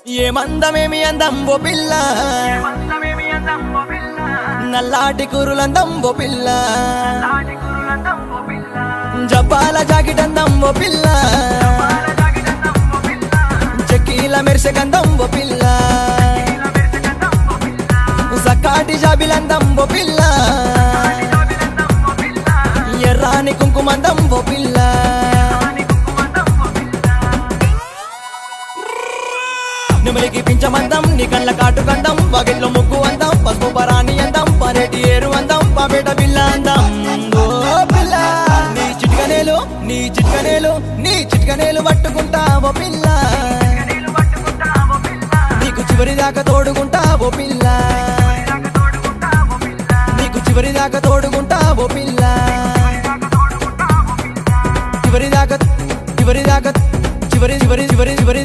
ఏమందమేమి అందం ఓ పిల్ల, నల్లాటి కురులందం ఓ పిల్ల, జబ్బాల జాకెట్ అందం ఓ పిల్ల, చెక్కీల మెరిసె గంధం ఓ పిల్ల, సక్కాటి జాబిలందం ఓ పిల్ల, ఎర్రాని కుంకుమందం ఓ పిల్ల. నిమలికి పించమందం నీ కళ్ళ కాటు కందం, బకెట్లో ముగ్గు అందం, పసుపు పరాని అందం, పరేటి ఏరు అందం, పాపేట పిల్ల అందం. ఓ పిల్ల నీ చిట్కనేలు నీ చిట్కనేలు నీ చిట్కనేలు పట్టుకుంటా ఓ పిల్ల, నీకు చివరి దాకా తోడుకుంటా ఓ పిల్ల, నీకు చివరి దాకా తోడుకుంటా ఓ పిల్ల, చివరి దాకా చివరి దాకా చివరి చివరి చివరి చివరి